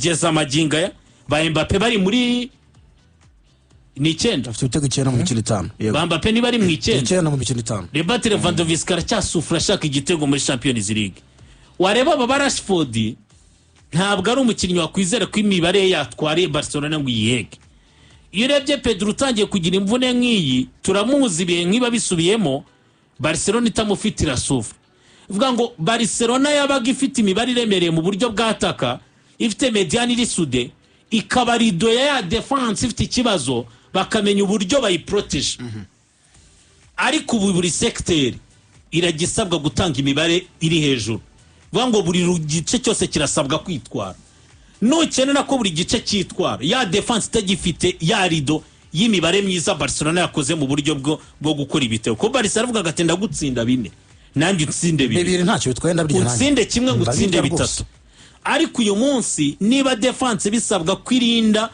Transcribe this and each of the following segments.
geza amaginga ya ba Mbappe bari muri ni 9 afite ibitego 9 mu mikino 5 yego ba Mbappe ni bari mu 9 mu mikino 5 Robert Lewandowski aracyasufura ashaka igitego muri Champions League wareba aba Rashford ntabwo ari umukinnyi wakwizera ko imibare yatwariye Barcelona ngo yihege iyo urebye Pedro utangiye kugira imvune nk'iyi turamuzi bihe nk'iba bisubiyemo Barcelona itamufitira sufura vuga ngo Barcelona yabaga ifite imibare iremereye mu buryo bw'ataka ifite mediane iri sude ikaba rido ya defense ifite ikibazo bakamenya uburyo bayiprotege ariko buri secteur iragisabwa gutanga imibare iri hejuru vuga ngo buri gice cyose kirasabwa kwitwara nukenera ko buri gice cyitwara ya defense itagifite ya rido y'imibare myiza Barcelona yakoze mu buryo bwo gukora ibitego ko Barcelona avuga gatenda gutsinda 4 nanjye utsinde 2 ntacyo bitwenda buri nanjye utsinde kimwe gutsinde 3 ariko uyu munsi niba defense bisabwa kwirinda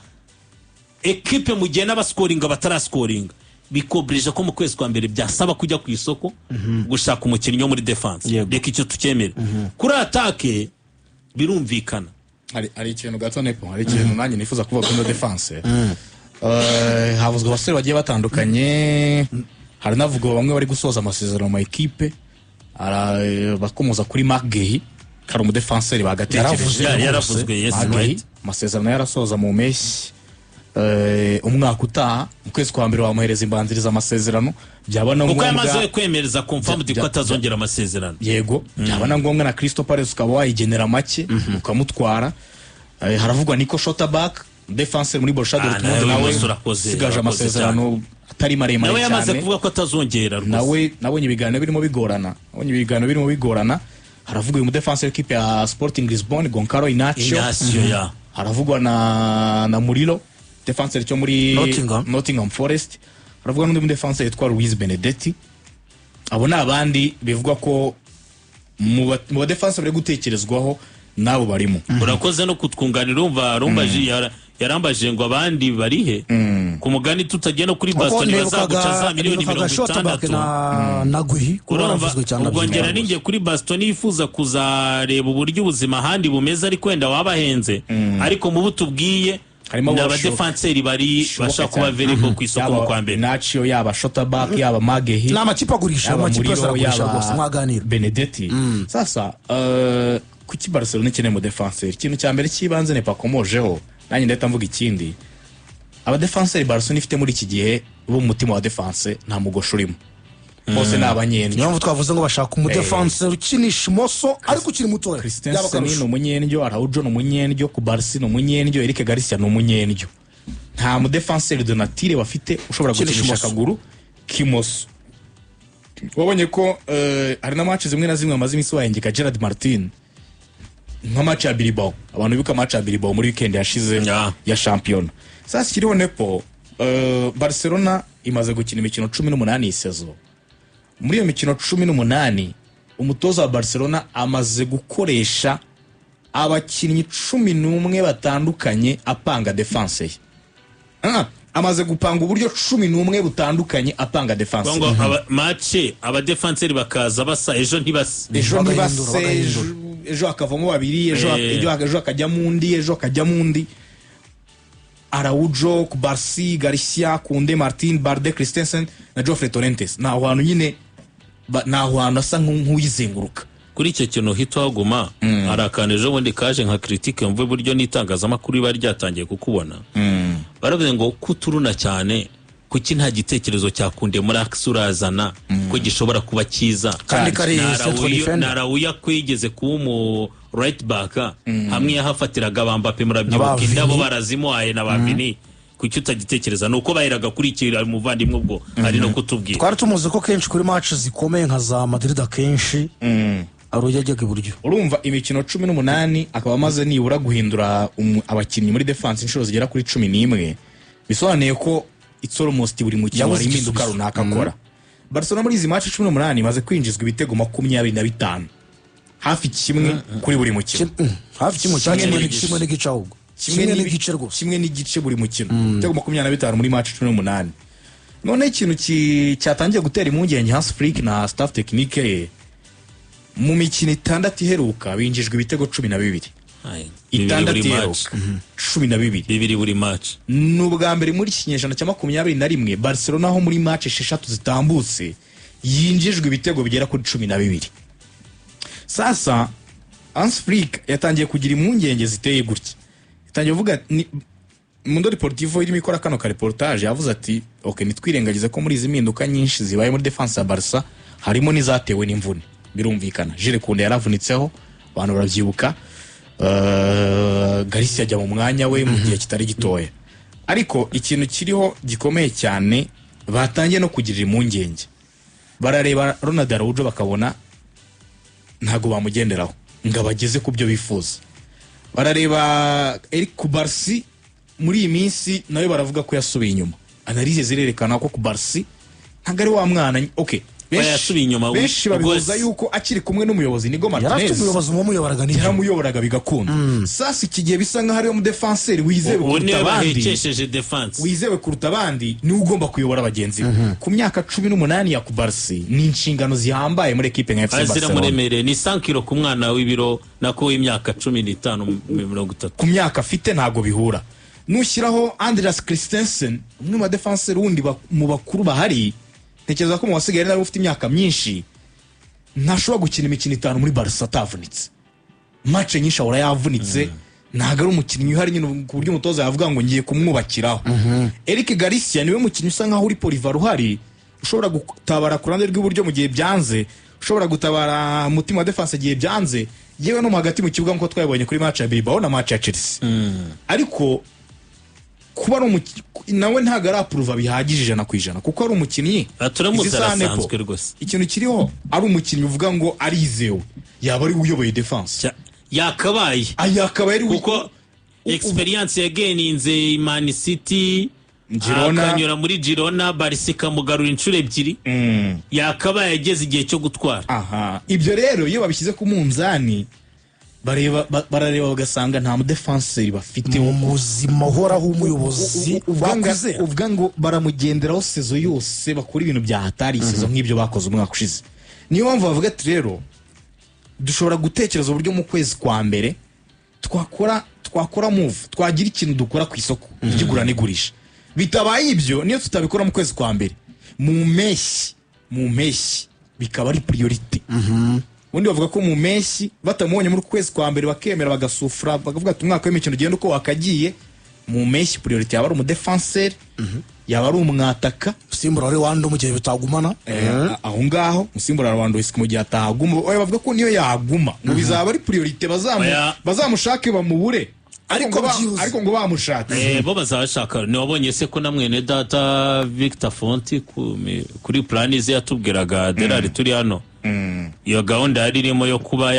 equipe mu gihe n'abascoringa batarascoringa bikobrije ko mu kwezi kwa mbere byasaba kujya ku isoko gushaka umukinnyi muri defense reka icyo tukemera kuri attaque birumvikana hari ikintu gato nepo hari ikintu nanjye nifuza kuvuga kuri defense havuzwe abasore bagiye batandukanye hari navuga bamwe bari gusoza amasezerano mu equipe bakomoza kuri Marc Guéhi kari mu defenseur bagatekereje yaravuzwe yes right amasezerano yarasoza mu mpeshyi umwaka utaha mu kwezi kwa mbere bamuhereza imbanziriza amasezerano byabana ngombwa kuko yamaze kwemereza confirmed ko atazongera amasezerano yego byabana ngombwa na Crystal Palace ukaba wayigenera make ukamutwara haravugwa Nico Schlotterbeck defenseur muri Borussia Dortmund nawe sigaje amasezerano atari maremare cyane nawe yamaze kuvuga ko atazongera nawe nabonye ibiganiro birimo bigorana haravugwa mu defenseur equipe ya Sporting Lisbon Goncalo Inacio haravugwa na Murilo defenseur cyo muri Nottingham Forest haravugwa n'undi mu defenseur yitwa Luis Benedetti abo nabandi bivugwa ko mu defenseur bari gutekerezwaho nabo barimo urakoze no kutwunganira urumva yarambaje ngo abandi barihe ku mugani tutagiye no kuri Baston bazaguca za miliyoni 60 na Guhi kuravuzwe cyane ubwongera ninge kuri Baston yifuza kuzareba uburyo ubuzima handi bumeze ari kwenda wabahenze ariko mu butubwiye n'aba defenseurs bari bashaka kuba variable ku isoko mu kwa mbere Nacio yaba Schlotterbeck yaba Magehi n'amakipe agurisha amakipe azagurisha rwose mwaganira Benedetti sasa kuki Barcelona ikeneye mu defenseur ikintu cya mbere kibanze ne pakomojeho nanjye ndahita mvuga ikindi aba defenseur Barcelona ifite muri iki gihe bo mutima wa defense nta mugosho urimo bose n'abanyendyo niyo twavuze ngo bashaka umu defenseur ukinisha imoso ariko ukiri mutoya Christensen ni umunyendyo Araujo ni umunyendyo ku Barca ni umunyendyo Eric Garcia ni umunyendyo nta mu defenseur de nature bafite ushobora gukinisha akaguru kimoso wabonye ko hari na match zimwe na zimwe amaze imisi wayengeka Gerard Martin nka match ya Bilbao abantu bibuka match ya Bilbao muri weekend yashize ya champion sasa kiriho nepo Barcelona imaze gukina imikino 18 isezo muri iyo mikino 18 umutoza wa Barcelona amaze gukoresha abakinnyi 11 batandukanye apanga defense ye amaze gupanga uburyo 11 butandukanye apanga defense ngo match aba defenseurs bakaza basa ejo ntibasa ejo akavamo babiri ejo akajya mundi Araujo ku Barca Garcia Kunde Martin Barde Christensen na Geoffrey Torrentes na hantu nyine na hantu asa nk'uyizenguruka kuri icyo kintu hito haguma arakana ejo bundi kaje nka critique mvuye buryo nitangazamakuru bari ryatangiye kukubona baravuze ngo kuturuna cyane kuki nta gitekerezo cyakunde muri aksurazana ko gishobora kuba cyiza kandi kari Araujo kwigeze kuba mu right back hamwe yahafatiraga Mbappe murabyibuka indabo barazimuhaye na Bavini kuki utagitekereza nuko baheraga kuri ikira umuvandimwe ubwo ari no kutubwira twari tumuze ko kenshi kuri match zikomeye nka za Madrid akenshi Araujo ajyaga iburyo urumva imikino 18 akaba amaze nibura guhindura abakinnyi muri defense inshuro zigera kuri 11 bisobanuye ko it's almost buri mukino ari impinduka runaka akora Barcelona muri izi match 18 imaze kwinjizwa ibitego 25 hafi kimwe kuri buri mukino hafi kimwe n'igice ahubwo kimwe n'igice buri mukino ibitego 25 muri match 18 none ikintu cyatangiye gutera impungenge Hans Flick na staff technique mu mikino 6 iheruka binjijwe ibitego 12 itandatu iheruka 12 bibiri buri match. ni ubwa mbere muri kinyejana cya 21 Barcelona aho muri match 6 zitambutse yinjijwe ibitego bigera kuri 12. Sasa Hans Flick yatangiye kugira impungenge ziteye gutya, yatangiye kuvuga Mundo Deportivo irimo ikora kano ka reportage yavuze ati okay, nitwirengagize ko muri izi mpinduka nyinshi zibaye muri defense ya Barca harimo n'izatewe n'imvune. Birumvikana Jules Koundé yaravunitseho, abantu barabyibuka, Garcia ajya mu mwanya we mu gihe kitari gitoya, ariko ikintu kiriho gikomeye cyane batangiye no kugirira impungenge, barareba Ronald Araujo bakabona ntago bamugenderaho ngo abageze ku byo bifuza, barareba Eric Kubarsi muri iyi minsi nawe baravuga ko yasubiye inyuma, analize zirerekana ko Kubarsi ntago ari wa mwana okay, benshi babihuza yuko akiri kumwe n'umuyobozi Nigo Martinez yarafite umuyobozi umuyoboraga n'icyo yaramuyoboraga bigakunda. Sasa iki gihe bisa nkaho ari umudefenseri wizewe kuruta abandi, wizewe kuruta abandi ni ugomba kuyobora abagenzi ku myaka 18 ya Kubarsi, ni inshingano zihambaye muri equipe nka FC Barcelona. Azira muremere ni 100 kilo ku mwana w'ibiro nako w'imyaka 15 30 ku myaka afite ntago bihura. Nushyiraho Andreas Christensen umwe mu defenseri wundi mu bakuru bahari, tekereza ko mu wasigaye nawe ufite imyaka myinshi ntashobora gukina imikino 5 muri Barca atavunitse, match nyinshi ahora yavunitse, ntago ari umukinnyi uhari nyine ku buryo umutoza yavuga ngo ngiye kumwubakiraho. Eric Garcia niwe mukinnyi usa nkaho uri Polivar uhari, ushobora gutabara ku ruhande rw'iburyo mu gihe byanze, ushobora gutabara mutima wa defense gihe byanze, yewe no mu hagati mu kibuga nko twabonye kuri match ya Bilbao na match ya Chelsea. Ariko kuba ari nawe ntago arapuruva bihagije 100% kuko ari umukinnyi aturamusanzwe rwose. Ikintu kiriho ari umukinnyi uvuga ngo arizewe yaba ari uyoboye defense yakabaye kuko experience yageninze Man City, Girona, akanyura muri Girona, Barca kamugarura inshuro ebyiri, yakabaye ageze igihe cyo gutwara. Ibyo rero iyo babishyize ku munzani barareba bagasanga nta mudefenseri bafite mu buzima uhoraho umuyobozi uvuga ngo baramugenderaho sezo yose bakora ibintu bya hatari sezo nk'ibyo bakoze umwaka ushize. Niyo mpamvu bavuga ati rero dushobora gutekereza uburyo mu kwezi kwa mbere twakora move, twagira ikintu dukora ku isoko ry'igura n'igurisha. Bitabaye ibyo niyo tutabikora mu kwezi kwa mbere mu mpeshyi bikaba ari priority. Undi bavuga ko mu mpeshyi batamubonye muri kwezi kwa mbere bakemera bagasufura bakavuga ati umwaka w'imikino ugenda uko wakagiye, mu mpeshyi priority yaba ari umudefenseri yaba ari umwataka usimbura Rwanda mu gihe bitagumana aho ngaho usimbura Rwanda mu gihe ataguma. Bavuga ko niyo yaguma ngo bizaba ari priority bazamushake bamubure, ariko ngo bamushatse bo bazashaka. Ni wabonye se ko na mwene data Victor Fonti kuri plan ze yatubwiraga Derari turi hano iyo gahunda yari irimo yo kuba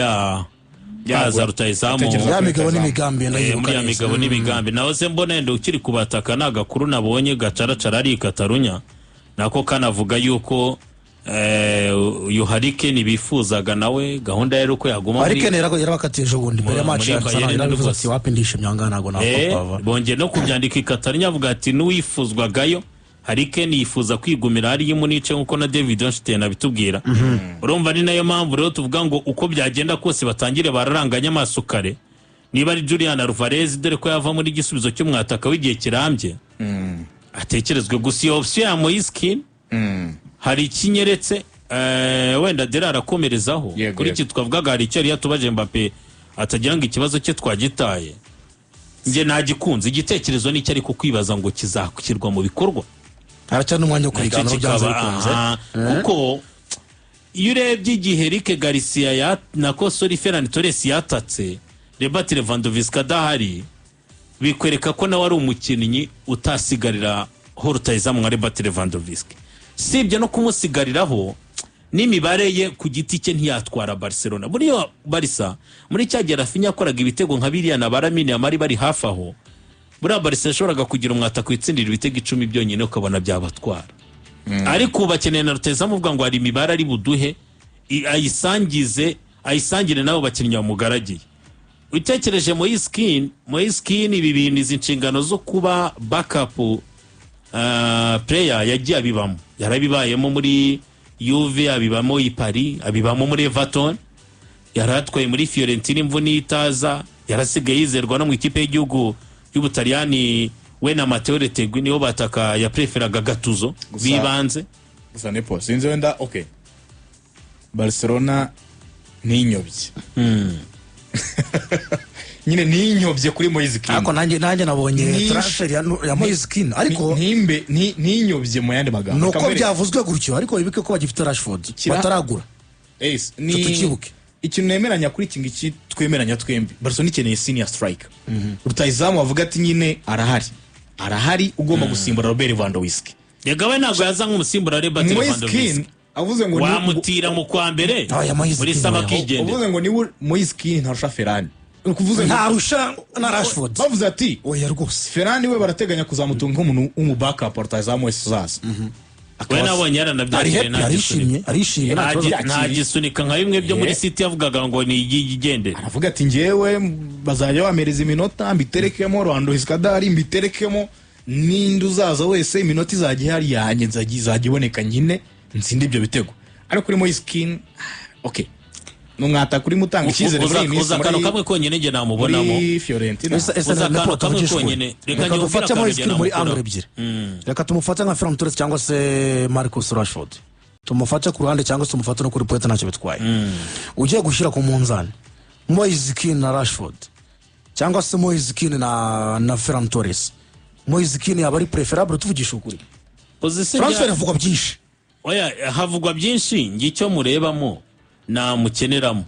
yaza rutayizamu ya migabo n'imigambi muri ya migabo n'imigambi. naho se mbona ende ukiri kubataka nagakuru nabonye gacaracara ari Katarunya nako kanavuga yuko Harry Kane bifuzaga nawe gahunda yari uko yaguma muri Harry Kane yarabakatije ubundi mbere ya match yarabivuze ati wapindisha myanga nago nako bonge no kubyandika Katarunya avuga ati n'uwifuzwagayo Harry Kane yifuza kwigumira ari Munice nkuko na David Onstein abitubwira. Urumva ni nayo mpamvu rero tuvuga ngo uko byagenda kose batangire bararanganya amaso kare, niba ari Julian Alvarez dore ko yava muri gisubizo cy'umwataka w'igihe kirambye atekerezwe gusa iyo option ya Moise Kean hari ikinyeretse wenda Dera arakomerezaho kuri iki twavugaga hari icyo yatubaje Mbappe atagira ngo ikibazo cye twagitaye. Nge nagikunze igitekerezo n'icyo ariko kwibaza ngo kizakukirwa mu bikorwa haracyane umwanya wo kubiganira byanze bikunze kuko iyo urebye igihe Eric Garcia nako Ferran Torres yatatse Robert Lewandowski adahari bikwereka ko nawe ari umukinnyi utasigarira Hortayizamu nka Robert Lewandowski. Sibye no kumusigariraho n'imibare ye ku giti cye ntiyatwara Barcelona. Muri yo Barca muri cyagera Rafinha akoraga ibitego nka biriya na Baramini amari bari hafi aho, buri Barca yashoboraga kugira umwata kwitsindira ibitego 10 byonyine ukabona byabatwara. Ariko bakeneye na Rutayizamu uvuga ngo hari imibare ari buduhe ayisangire nabo bakinnyi bamugaragiye. Utekereje Moise Kean ibi bintu izi nshingano zo kuba backup player yagiye abibamo, yarabibayemo muri Juve, abibamo i Paris, abibamo muri Everton, yaratwaye muri Fiorentina imvune itaza, yarasigaye yizerwa no mu ikipe y'igihugu y'Ubutaliyani we na Matteo Retegui niho bataka ya preferaga Gattuso bibanze gusa nepo sinzi wenda okay Barcelona ninyobye nyine ninyobye kuri Moise Kean ariko nanjye nabonye transfer ya Moise Kean ariko ninyobye mu yandi magambo nuko byavuzwe gutyo ariko bibike ko bagifite Rashford bataragura tukibuke ikintu nemeranya kuri iki ngiki twemeranya twembi Barcelona ikeneye senior striker rutayizamu bavuga ati nyine arahari ugomba gusimbura Robert Lewandowski yagawe ntabwo yaza nk'umusimbura Robert Lewandowski avuze ngo wamutira mu kwa mbere muri saba kigende uvuze ngo ni Moise Kean ntarusha Ferran ukuvuze ntarusha na Rashford bavuze ati oya rwose Ferran we barateganya kuzamutunga nk'umuntu w'umubackup rutayizamu wese uzaza we nabonye yaranabyakiriye arishimye nta gisunika nka bimwe byo muri City yavugaga ngo ni igigende aravuga ati njyewe bazajya bamereza iminota mbiterekemo Lewandowski adahari mbiterekemo ninde uzaza wese iminota izajya ihari yanjye izajya iboneka nyine nsinde ibyo bitego ariko kuri Moise Kean okay numwata kuri mutanga icyizere muri iyi minsi uzakano kamwe konyene nge namubonamo muri Fiorentina uzakano kamwe konyene reka dufate Moise Kean muri angle ebyiri reka tumufate nka Ferran Torres cyangwa se Marcus Rashford tumufate ku ruhande cyangwa se tumufate no kuri pointe ntacyo bitwaye ugiye gushyira ku munzani Moise Kean na Rashford cyangwa se Moise Kean na Ferran Torres Moise Kean yaba ari preferable tuvugisha ukuri transfer havugwa byinshi oya havugwa byinshi ngicyo murebamo na mukeneramo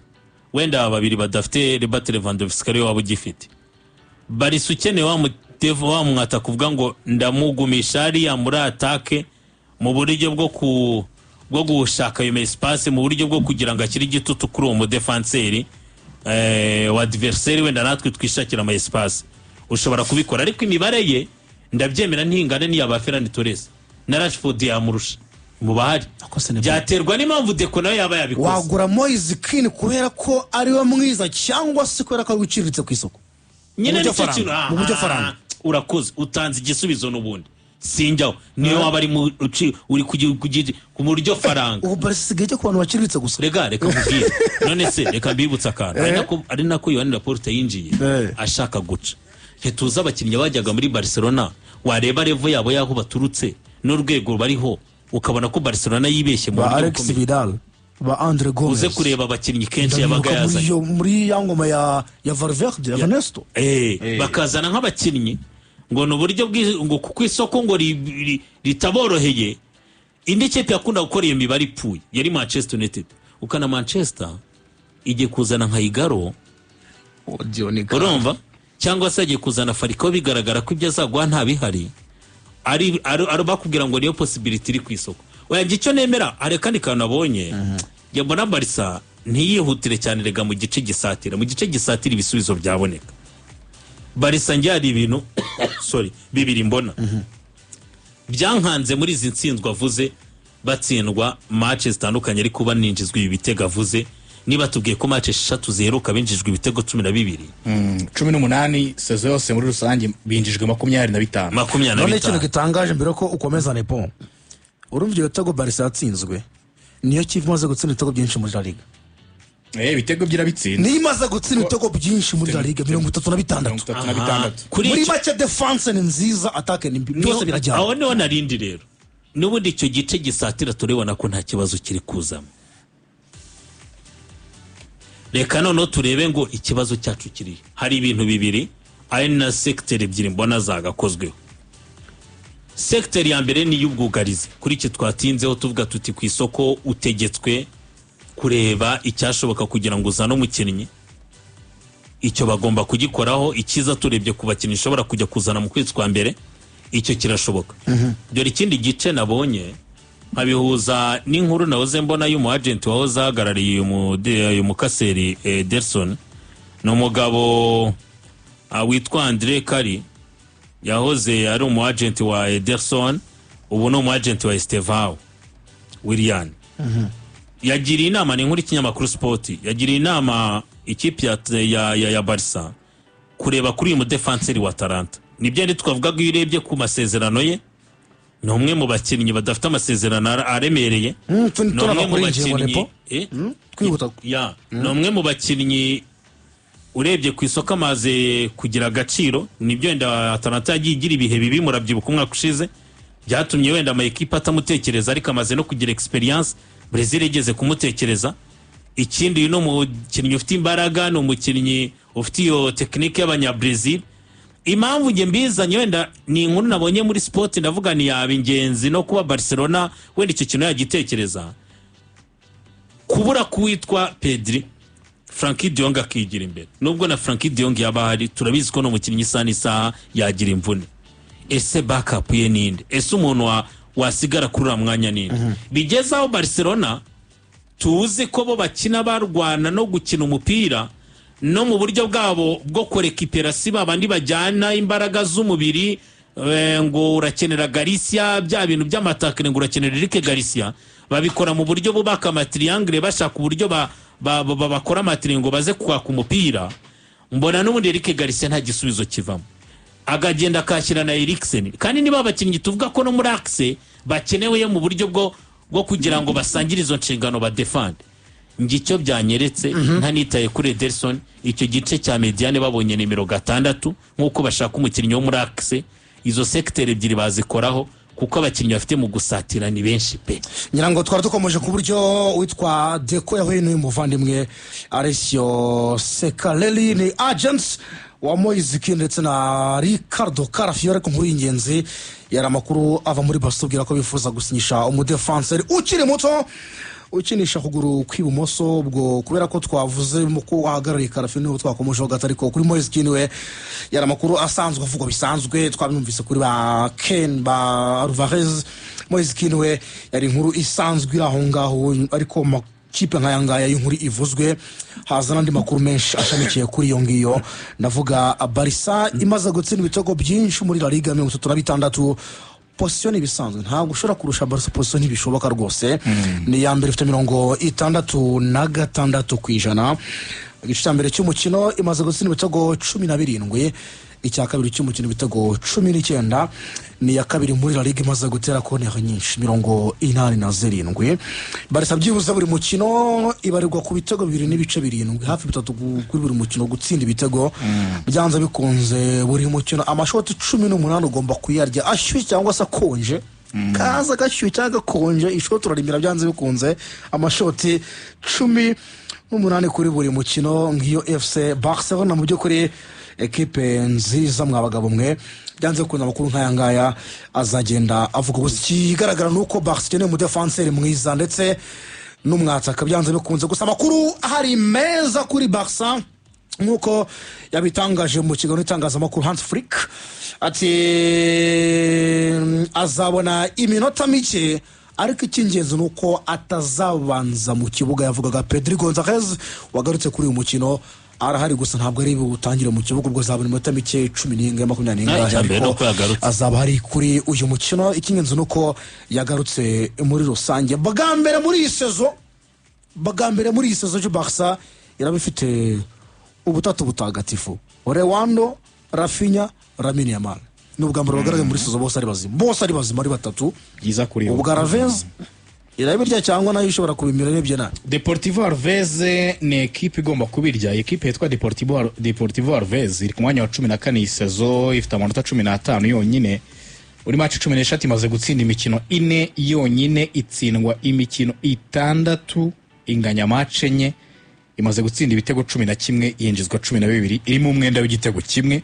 wenda babiri badafite Robert Lewandowski ari wabo gifite Barca ukeneye wa mwata kuvuga ngo ndamugumisha ari ya muri attaque mu buryo bwo gushaka iyo espace mu buryo bwo kugira ngo akiri gitutu kuri uwo defenseur wa adversaire wenda natwe twishakira ama espace ushobora kubikora ariko imibare ye ndabyemera ntingane ni aba Ferran Torres na Rashford yamurusha mu bahari byaterwa n'impamvu Deco nayo yaba yabikoze wagura Moise Kean kubera ko ari we mwiza cyangwa se kubera ko wiciritse ku isoko nyine mu buryo faranga urakoze utanze igisubizo n'ubundi sinjyaho niyo waba ari uri ku buryo faranga ubu barisigaye cyo ku bantu baciriritse gusa reka mubwire none se reka mbibutsa akantu ari nako Yohani Laporte yinjiye ashaka guca ntituzi abakinnyi bajyaga muri Barcelona wareba revo yabo yaho baturutse n'urwego bariho ukabona ko Barcelona yibeshye mu buryo Alex Vidal ba Andre Gomes uze kureba abakinnyi kenshi yabaga yazanye muri yangoma ya Valverde Ernesto bakazana nk'abakinnyi ngo no buryo ngo kuko isoko ngo ritaboroheye indi kipe yakunda gukora iyo mibare ipfuye yari Manchester United ukana Manchester igiye kuzana nka Igaro urumva cyangwa se agiye kuzana Falcao bigaragara ko ibyo azagwa nta bihari ari bakubwira ngo niyo possibility iri ku isoko oya icyo nemera hari kandi kantu abonye njye mbona Barca ntiyihutire cyane rega mu gice gisatira ibisubizo byaboneka Barca njye hari ibintu bibiri mbona byankanze muri izi nsinzwe avuze batsindwa match zitandukanye ariko baninjizwa ibi bitego avuze niba tubwiye ko match 3 ziheruka binjijwe ibitego 12 18 sezo yose muri rusange binjijwe 25 none ikintu gitangaje mbere ko ukomeza nepo urumva ibitego Barca yatsinzwe niyo kivumaze gutsinda ibitego byinshi muri La Liga ibitego byirabitsinda nimaze gutsinda ibitego byinshi muri La Liga 36 muri make defense ni nziza attaque ni byose birajyana aho niho narindi rero n'ubundi icyo gice gisatira turebona ko nta kibazo kiri kuzamo reka noneho turebe ngo ikibazo cyacu kiri hari ibintu bibiri ari na secteur ebyiri mbona zagakozweho secteur ya mbere ni y'ubwugarizi kuri iki twatinzeho tuvuga tuti ku isoko utegetswe kureba icyashoboka kugira ngo uzane umukinnyi icyo bagomba kugikoraho ikiza turebye ku bakinnyi ushobora kujya kuzana mu kwezi kwa mbere icyo kirashoboka dore ikindi gice nabonye abihuza n'inkuru nahoze mbona y'umu agent wahoze ahagarariye uyu mukaseri Ederson n'umugabo witwa Andre Kari yahoze ari umu agent wa Ederson ubu no umu agent wa Estevao Willian yagiriye inama n'inkuru ikinyamakuru Sport yagiriye inama ikipe ya Barca kureba kuri uyu mudefenseri wa Atalanta nibyo ndi twavuga ngo urebye ku masezerano ye ni umwe mu bakinnyi badafite amasezerano aremereye ni umwe mu bakinnyi urebye ku isoko amaze kugira agaciro, nibyo wenda Atalanta yagiye igira ibihe bibi, murabyibuka umwaka ushize byatumye wenda ama ekipa atamutekereza, ariko amaze no kugira experience Brazil igeze kumutekereza. Ikindi no mukinnyi ufite imbaraga, no mukinnyi ufite iyo tekinike y'abanya-Brazil. Impamvu nge mbizanye wenda ni inkuru nabonye muri sport, ndavuga ni yaba ingenzi no kuba Barcelona wenda icyo kintu yagitekereza, kubura kuwitwa Pedri, Frankie de Jong akigira imbere. Nubwo na Frankie de Jong yaba hari, turabizi ko no mukinnyi isaha yagira imvune. Ese backup ye ninde? Ese umuntu wasigara kuri uriya mwanya ninde? Bigezaho Barcelona tuzi ko bo bakina barwana no gukina umupira no mu buryo bwabo bwo korekiperasi, babandi bajyana imbaraga z'umubiri, ngo urakenera Garcia, bya bintu by'amatakine ngo urakenera Eric Garcia, babikora mu buryo bubaka amatriangle, bashaka uburyo bakora amatriangle ngo baze kwaka umupira. Mbona n'ubundi Eric Garcia nta gisubizo kivamo, agagenda akashyira na Eriksen, kandi niba abakinnyi tuvuga ko no muri axe bakenewe mu buryo bwo kugira ngo basangire izo nshingano badefend. Ngicyo byanyeretse ntanitaye kuri Ederson, icyo gice cya mediane babonye nimero 6 nkuko bashaka umukinnyi wo muri axe, izo secteur ebyiri bazikoraho kuko abakinnyi bafite mu gusatira ni benshi pe. Nyirango twari dukomeje ku buryo witwa Deco yahuye n'uyu muvandimwe Alessio Ceccarelli, ni agents wa Moise Kean ndetse na Ricardo Carafiore. Ku nkuru y'ingenzi yari amakuru ava muri Barca ubwira ko bifuza gusinyisha umudefenseur ukiri muto ukinisha kuguru kw'ibumoso, ubwo kubera ko twavuze ko ahagarariye Carafiore niho twakomejeho gato, ariko kuri Moise Kean we yari amakuru asanzwe avugwa bisanzwe, twabimvise kuri ba Ken ba Alvarez. Moise Kean we yari inkuru isanzwe iri aho ngaho, ariko kipe nkaya ngaya y'inkuru ivuzwe haza n'andi makuru menshi ashamikiye kuri iyo ngiyo. Ndavuga Barca imaze gutsinda ibitego byinshi muri La Liga 36. Position ibisanzwe ntabwo ushobora kurusha Barca position ntibishoboka rwose. Ni ya mbere ifite 66%. Igice cya mbere cy'umukino imaze gutsinda ibitego 17, icya kabiri cy'umukino ibitego 19. Ni ya kabiri muri La Liga imaze gutera corner nyinshi 87. Barca byibuze buri mukino ibarirwa ku bitego 2.7, hafi 3 kuri buri mukino gutsinda ibitego. Byanze bikunze buri mukino amashoti 18 ugomba kuyarya ashyushye cyangwa se akonje, kaza gashyushye cyangwa gakonje, ishoti urarimira byanze bikunze amashoti 18 kuri buri mukino. Ngiyo FC Barcelona mu by'ukuri ekipe nziza mwabagabo mwe, byanze kunda makuru nkaya ngaya azagenda avuga. Gusa ikigaragara nuko Barca ikeneye umudefenseur mwiza ndetse n'umwataka, byanze bikunze. Gusa makuru hari meza kuri Barca nkuko yabitangaje mu kiganiro itangazamakuru Hans Flick, ati azabona iminota mike, ariko icy'ingenzi nuko atazabanza mu kibuga. Yavugaga Pedri Gonzalez wagarutse kuri uyu mukino arahari, gusa ntabwo ari butangire mu kibuga, ubwo zabona iminota mike 10 20, ariko azaba hari kuri uyu mukino. Icy'ingenzi nuko yagarutse muri rusange. Bagambere muri iyi sezo cyo Barca irabifite ubutatu butagatifu: Lewandowski, Rafinha, Lamine Yamal. N'ubwambaro bagaragaye muri sezo bose ari bazima ari batatu. Byiza kuri ubwo Alaves irabirya cyangwa nayo ishobora kubimira nebye na Deportivo Alaves. Ni ekipe igomba kubirya. Ekipe yitwa Deportivo Alaves iri ku mwanya wa 14 iyi sezo, ifite amanota 15 yonyine. Uri match 16 imaze gutsinda imikino 4 yonyine, itsindwa imikino 6, inganya match 4, imaze gutsinda ibitego 11, yinjizwa 12, irimo umwenda w'igitego kimwe.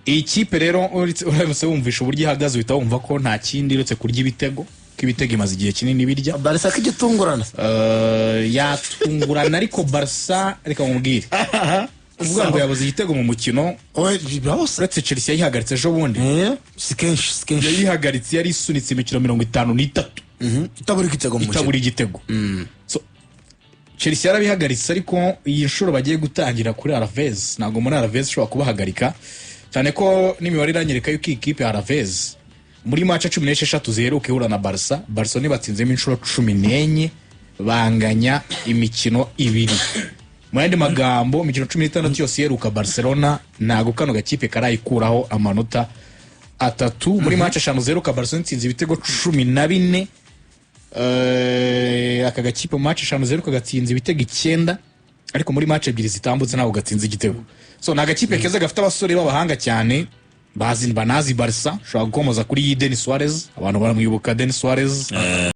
Iyi kipe rero uramutse wumvisha uburyo ihagaze uhita wumva ko nta kindi uretse kurya ibitego, k'ibitego imaze igihe kinini birya. Barca k'igitungurana yatungurana, ariko Barca reka mubwire uvuga ngo yabuze igitego mu mukino. Uretse Chelsea yayihagaritse ejo bundi, si kenshi yayihagaritse, yari isunitse imikino 53 itabura igitego. So Chelsea yarabihagaritse, ariko iyi nshuro bagiye gutangira kuri Alaves ntabwo muri Alaves ishobora kubahagarika, cyane ko n'imibare iranyereka yuko iyi kipe Alaves muri match 16 ziheruka ihura na Barca nibatsinzemo inshuro 14, banganya imikino 2. Mu yandi magambo imikino 16 yose iheruka Barcelona ntago kano gakipe karayikuraho amanota 3. Muri match 5 ziheruka Barcelona itsinze ibitego 14, aka gakipe match 5 ziheruka gatsinze ibitego 9, ariko muri match ebyiri zitambutse ntabwo gatsinze igitego. So ni agakipe keza gafite abasore b'abahanga cyane banazi Barca. Ushobora gukomoza kuri Denis Suarez, abantu baramwibuka Denis Suarez